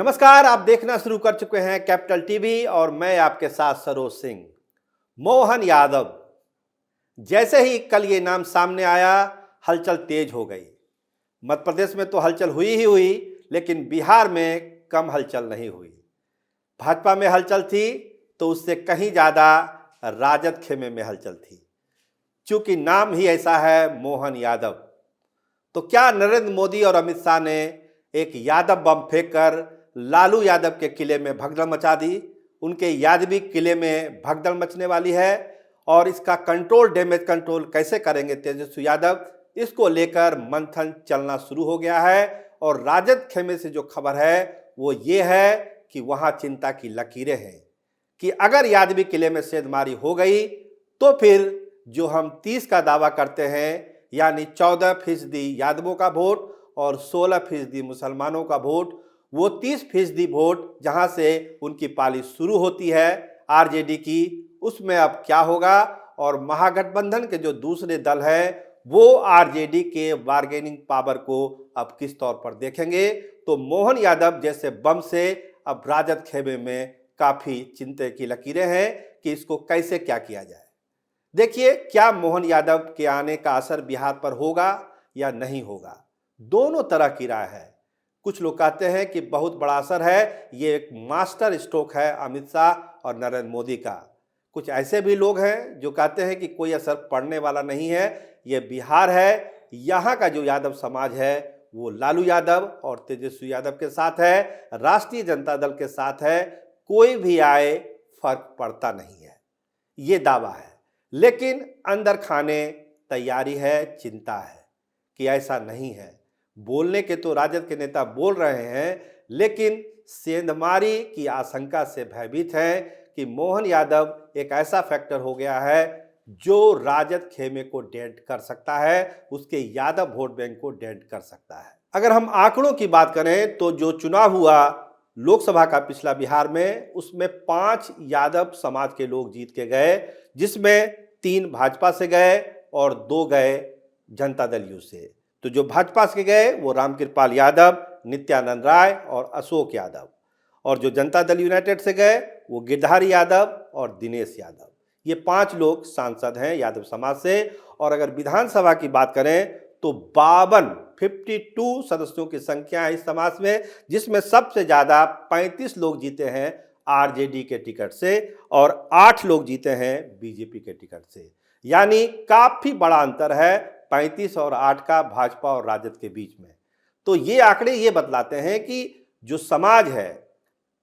नमस्कार, आप देखना शुरू कर चुके हैं कैपिटल टीवी और मैं आपके साथ सरोज सिंह। मोहन यादव, जैसे ही कल ये नाम सामने आया, हलचल तेज हो गई। मध्य प्रदेश में तो हलचल हुई ही हुई, लेकिन बिहार में कम हलचल नहीं हुई। भाजपा में हलचल थी तो उससे कहीं ज़्यादा राजद खेमे में हलचल थी, क्योंकि नाम ही ऐसा है मोहन यादव। तो क्या नरेंद्र मोदी और अमित शाह ने एक यादव बम फेंककर लालू यादव के किले में भगदड़ मचा दी? उनके यादवी किले में भगदड़ मचने वाली है और इसका डैमेज कंट्रोल कैसे करेंगे तेजस्वी यादव, इसको लेकर मंथन चलना शुरू हो गया है। और राजद खेमे से जो खबर है वो ये है कि वहां चिंता की लकीरें हैं कि अगर यादवी किले में सेंधमारी हो गई तो फिर जो हम 30 का दावा करते हैं, यानी 14% यादवों का वोट और 16% मुसलमानों का वोट, वो 30% वोट जहां से उनकी पाली शुरू होती है आरजेडी की, उसमें अब क्या होगा? और महागठबंधन के जो दूसरे दल है वो आरजेडी के बार्गेनिंग पावर को अब किस तौर पर देखेंगे? तो मोहन यादव जैसे बम से अब राजद खेमे में काफी चिंता की लकीरें हैं कि इसको कैसे क्या किया जाए। देखिए, क्या मोहन यादव के आने का असर बिहार पर होगा या नहीं होगा? दोनों तरह की राय है। कुछ लोग कहते हैं कि बहुत बड़ा असर है, ये एक मास्टर स्ट्रोक है अमित शाह और नरेंद्र मोदी का। कुछ ऐसे भी लोग हैं जो कहते हैं कि कोई असर पड़ने वाला नहीं है, ये बिहार है, यहाँ का जो यादव समाज है वो लालू यादव और तेजस्वी यादव के साथ है, राष्ट्रीय जनता दल के साथ है, कोई भी आए फर्क पड़ता नहीं है, ये दावा है। लेकिन अंदर खाने तैयारी है, चिंता है कि ऐसा नहीं है। बोलने के तो राजद के नेता बोल रहे हैं, लेकिन सेंधमारी की आशंका से भयभीत हैं कि मोहन यादव एक ऐसा फैक्टर हो गया है जो राजद खेमे को डेंट कर सकता है, उसके यादव वोट बैंक को डेंट कर सकता है। अगर हम आंकड़ों की बात करें तो जो चुनाव हुआ लोकसभा का पिछला बिहार में, उसमें 5 यादव समाज के लोग जीत के गए, जिसमें 3 भाजपा से गए और 2 गए जनता दल यू से। तो जो भाजपा से गए वो रामकृपाल यादव, नित्यानंद राय और अशोक यादव, और जो जनता दल यूनाइटेड से गए वो गिरधारी यादव और दिनेश यादव। ये 5 लोग सांसद हैं यादव समाज से। और अगर विधानसभा की बात करें तो 52 सदस्यों की संख्या है इस समाज में, जिसमें सबसे ज्यादा 35 लोग जीते हैं आरजेडी के टिकट से और 8 लोग जीते हैं बीजेपी के टिकट से। यानी काफी बड़ा अंतर है 35 और 8 का भाजपा और राजद के बीच में। तो ये आंकड़े ये बतलाते हैं कि जो समाज है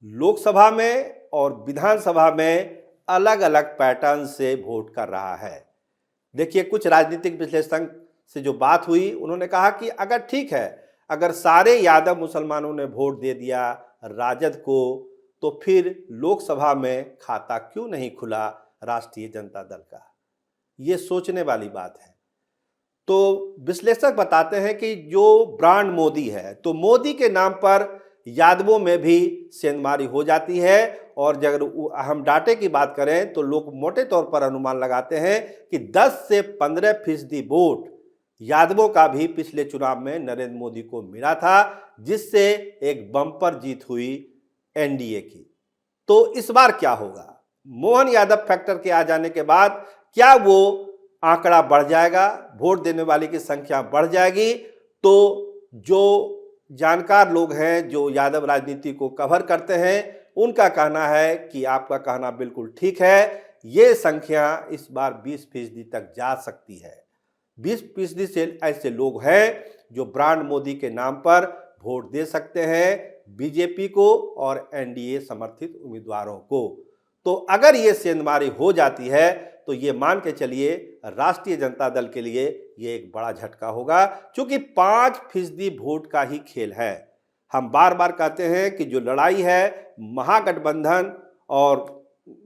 लोकसभा में और विधानसभा में अलग अलग पैटर्न से वोट कर रहा है। देखिए, कुछ राजनीतिक विश्लेषण से जो बात हुई, उन्होंने कहा कि अगर ठीक है, अगर सारे यादव मुसलमानों ने वोट दे दिया राजद को, तो फिर लोकसभा में खाता क्यों नहीं खुला राष्ट्रीय जनता दल का? ये सोचने वाली बात है। तो विश्लेषक बताते हैं कि जो ब्रांड मोदी है, तो मोदी के नाम पर यादवों में भी सेंधमारी हो जाती है। और अगर हम डाटे की बात करें तो लोग मोटे तौर पर अनुमान लगाते हैं कि 10 से 15% वोट यादवों का भी पिछले चुनाव में नरेंद्र मोदी को मिला था, जिससे एक बम्पर जीत हुई एनडीए की। तो इस बार क्या होगा? मोहन यादव फैक्टर के आ जाने के बाद क्या वो आंकड़ा बढ़ जाएगा, वोट देने वाले की संख्या बढ़ जाएगी? तो जो जानकार लोग हैं, जो यादव राजनीति को कवर करते हैं, उनका कहना है कि आपका कहना बिल्कुल ठीक है, ये संख्या इस बार 20% तक जा सकती है। 20% से ऐसे लोग हैं जो ब्रांड मोदी के नाम पर वोट दे सकते हैं बीजेपी को और एनडीए समर्थित उम्मीदवारों को। तो अगर ये सेंधमारी हो जाती है तो ये मान के चलिए राष्ट्रीय जनता दल के लिए ये एक बड़ा झटका होगा, क्योंकि 5% वोट का ही खेल है। हम बार बार कहते हैं कि जो लड़ाई है महागठबंधन और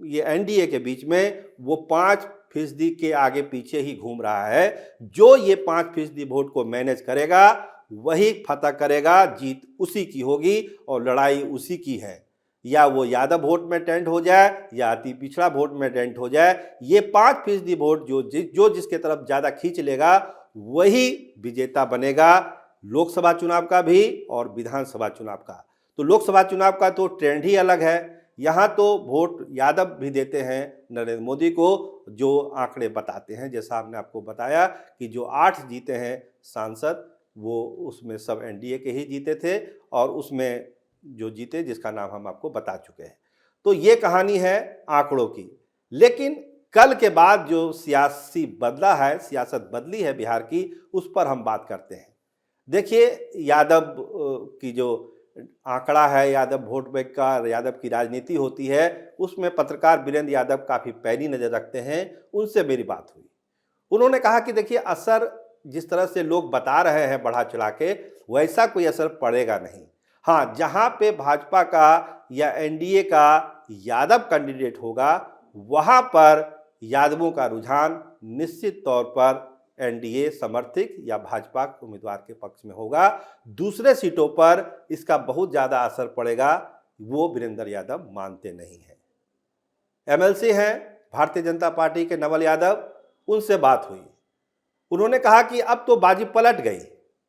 ये एनडीए के बीच में, वो 5% के आगे पीछे ही घूम रहा है। जो ये 5% वोट को मैनेज करेगा वही फतह करेगा, जीत उसी की होगी और लड़ाई उसी की है। या वो यादव वोट में टेंट हो जाए या अति पिछड़ा वोट में टेंट हो जाए, ये 5% वोट जो जिसके तरफ ज़्यादा खींच लेगा वही विजेता बनेगा लोकसभा चुनाव का भी और विधानसभा चुनाव का। तो लोकसभा चुनाव का तो ट्रेंड ही अलग है। यहाँ तो वोट यादव भी देते हैं नरेंद्र मोदी को, जो आंकड़े बताते हैं। जैसा हमने आपको बताया कि जो 8 जीते हैं सांसद, वो उसमें सब एनडीए के ही जीते थे, और उसमें जो जीते जिसका नाम हम आपको बता चुके हैं। तो ये कहानी है आंकड़ों की। लेकिन कल के बाद जो सियासी बदला है, सियासत बदली है बिहार की, उस पर हम बात करते हैं। देखिए, यादव की जो आंकड़ा है, यादव वोट बैंक का, यादव की राजनीति होती है, उसमें पत्रकार वीरेंद्र यादव काफ़ी पैनी नज़र रखते हैं। उनसे मेरी बात हुई। उन्होंने कहा कि देखिए, असर जिस तरह से लोग बता रहे हैं बढ़ा चढ़ा के, वैसा कोई असर पड़ेगा नहीं। हाँ, जहाँ पे भाजपा का या एनडीए का यादव कैंडिडेट होगा, वहाँ पर यादवों का रुझान निश्चित तौर पर एनडीए समर्थित या भाजपा उम्मीदवार के पक्ष में होगा। दूसरे सीटों पर इसका बहुत ज़्यादा असर पड़ेगा, वो वीरेंद्र यादव मानते नहीं हैं। एमएलसी हैं भारतीय जनता पार्टी के नवल यादव, उनसे बात हुई। उन्होंने कहा कि अब तो बाजी पलट गई,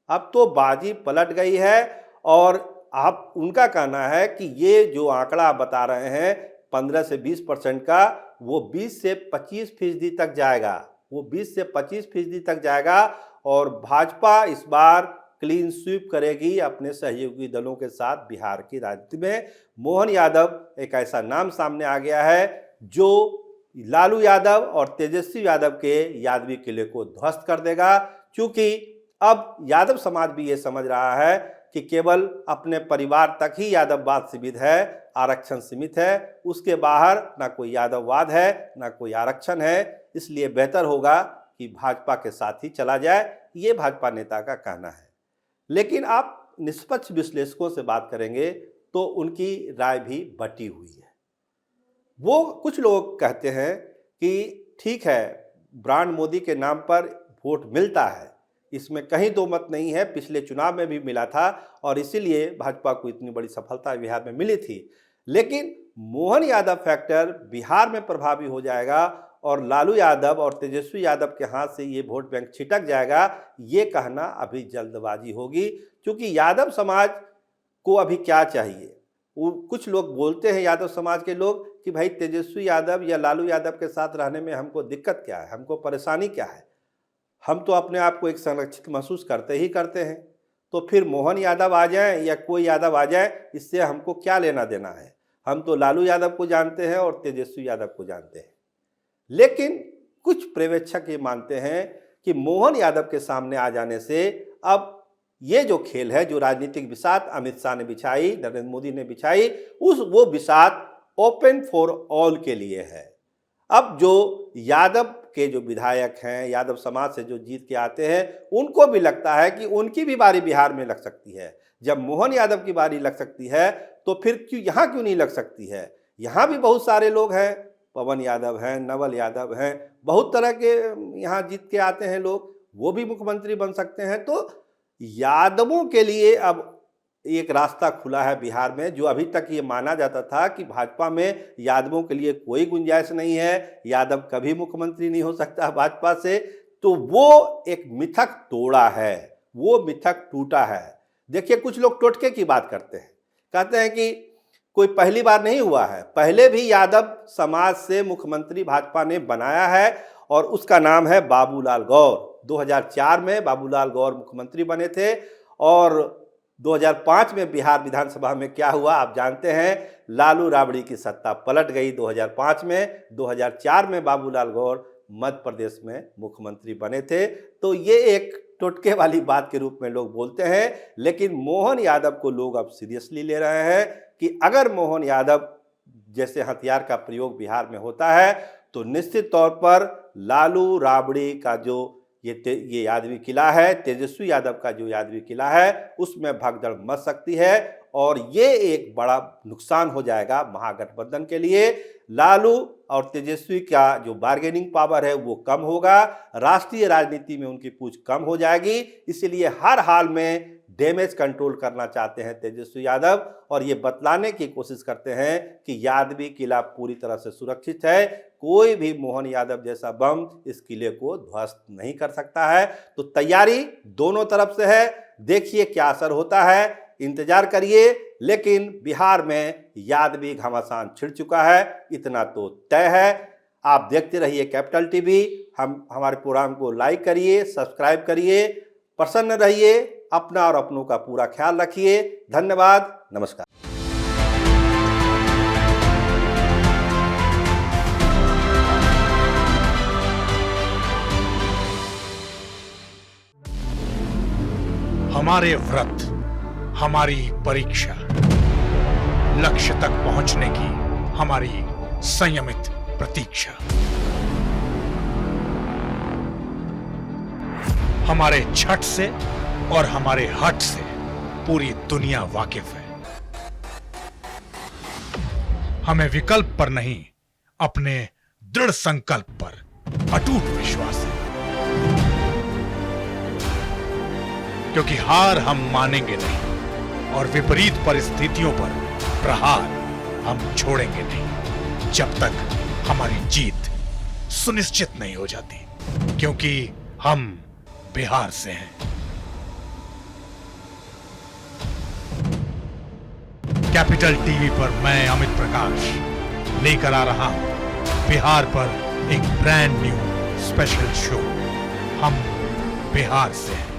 अब तो बाजी पलट गई है, और आप उनका कहना है कि ये जो आंकड़ा बता रहे हैं 15 से 20% का, वो 20 से 25% तक जाएगा, वो 20 से 25% तक जाएगा, और भाजपा इस बार क्लीन स्वीप करेगी अपने सहयोगी दलों के साथ बिहार की राजनीति में। मोहन यादव एक ऐसा नाम सामने आ गया है जो लालू यादव और तेजस्वी यादव के यादवी किले को ध्वस्त कर देगा, क्योंकि अब यादव समाज भी ये समझ रहा है कि केवल अपने परिवार तक ही यादववाद सीमित है, आरक्षण सीमित है, उसके बाहर ना कोई यादववाद है, ना कोई आरक्षण है। इसलिए बेहतर होगा कि भाजपा के साथ ही चला जाए, ये भाजपा नेता का कहना है। लेकिन आप निष्पक्ष विश्लेषकों से बात करेंगे तो उनकी राय भी बटी हुई है। वो कुछ लोग कहते हैं कि ठीक है, ब्रांड मोदी के नाम पर वोट मिलता है, इसमें कहीं दो मत नहीं है, पिछले चुनाव में भी मिला था, और इसीलिए भाजपा को इतनी बड़ी सफलता बिहार में मिली थी। लेकिन मोहन यादव फैक्टर बिहार में प्रभावी हो जाएगा, और लालू यादव और तेजस्वी यादव के हाथ से ये वोट बैंक छिटक जाएगा, ये कहना अभी जल्दबाजी होगी। क्योंकि यादव समाज को अभी क्या चाहिए, वो कुछ लोग बोलते हैं, यादव समाज के लोग, कि भाई तेजस्वी यादव या लालू यादव के साथ रहने में हमको दिक्कत क्या है, हमको परेशानी क्या है, हम तो अपने आप को एक संरक्षित महसूस करते ही करते हैं, तो फिर मोहन यादव आ जाए या कोई यादव आ जाए, इससे हमको क्या लेना देना है, हम तो लालू यादव को जानते हैं और तेजस्वी यादव को जानते हैं। लेकिन कुछ पर्यवेक्षक ये मानते हैं कि मोहन यादव के सामने आ जाने से अब ये जो खेल है, जो राजनीतिक बिसात अमित शाह ने बिछाई, नरेंद्र मोदी ने बिछाई, वो बिसात ओपन फॉर ऑल के लिए है। अब जो यादव के जो विधायक हैं, यादव समाज से जो जीत के आते हैं, उनको भी लगता है कि उनकी भी बारी बिहार में लग सकती है। जब मोहन यादव की बारी लग सकती है, तो फिर यहाँ क्यों नहीं लग सकती है? यहाँ भी बहुत सारे लोग हैं, पवन यादव हैं, नवल यादव हैं, बहुत तरह के यहाँ जीत के आते हैं लोग, वो भी मुख्यमंत्री बन सकते हैं। तो यादवों के लिए अब एक रास्ता खुला है बिहार में, जो अभी तक ये माना जाता था कि भाजपा में यादवों के लिए कोई गुंजाइश नहीं है, यादव कभी मुख्यमंत्री नहीं हो सकता भाजपा से। तो वो एक मिथक तोड़ा है, वो मिथक टूटा है। देखिए, कुछ लोग टोटके की बात करते हैं, कहते हैं कि कोई पहली बार नहीं हुआ है, पहले भी यादव समाज से मुख्यमंत्री भाजपा ने बनाया है, और उसका नाम है बाबूलाल गौर। 2004 में बाबूलाल गौर मुख्यमंत्री बने थे, और 2005 में बिहार विधानसभा में क्या हुआ आप जानते हैं, लालू राबड़ी की सत्ता पलट गई 2005 में। 2004 में बाबूलाल गौर मध्य प्रदेश में मुख्यमंत्री बने थे। तो ये एक टोटके वाली बात के रूप में लोग बोलते हैं, लेकिन मोहन यादव को लोग अब सीरियसली ले रहे हैं कि अगर मोहन यादव जैसे हथियार का प्रयोग बिहार में होता है, तो निश्चित तौर पर लालू राबड़ी का जो ये यादवी किला है, तेजस्वी यादव का जो यादवी किला है, उसमें भगदड़ मच सकती है, और ये एक बड़ा नुकसान हो जाएगा महागठबंधन के लिए। लालू और तेजस्वी का जो बार्गेनिंग पावर है वो कम होगा, राष्ट्रीय राजनीति में उनकी पूछ कम हो जाएगी। इसलिए हर हाल में डैमेज कंट्रोल करना चाहते हैं तेजस्वी यादव, और ये बतलाने की कोशिश करते हैं कि यादवी किला पूरी तरह से सुरक्षित है, कोई भी मोहन यादव जैसा बम इस किले को ध्वस्त नहीं कर सकता है। तो तैयारी दोनों तरफ से है, देखिए क्या असर होता है, इंतजार करिए। लेकिन बिहार में यादवी घमासान छिड़ चुका है, इतना तो तय है। आप देखते रहिए कैपिटल टीवी। हमारे प्रोग्राम को लाइक करिए, सब्सक्राइब करिए, प्रसन्न रहिए, अपना और अपनों का पूरा ख्याल रखिए। धन्यवाद, नमस्कार। हमारे व्रत, हमारी परीक्षा, लक्ष्य तक पहुंचने की हमारी संयमित प्रतीक्षा। हमारे छठ से और हमारे हठ से पूरी दुनिया वाकिफ है। हमें विकल्प पर नहीं, अपने दृढ़ संकल्प पर अटूट विश्वास है। क्योंकि हार हम मानेंगे नहीं और विपरीत परिस्थितियों पर प्रहार हम छोड़ेंगे नहीं, जब तक हमारी जीत सुनिश्चित नहीं हो जाती। क्योंकि हम बिहार से हैं। कैपिटल टीवी पर मैं अमित प्रकाश लेकर आ रहा हूं बिहार पर एक ब्रांड न्यू स्पेशल शो। हम बिहार से हैं।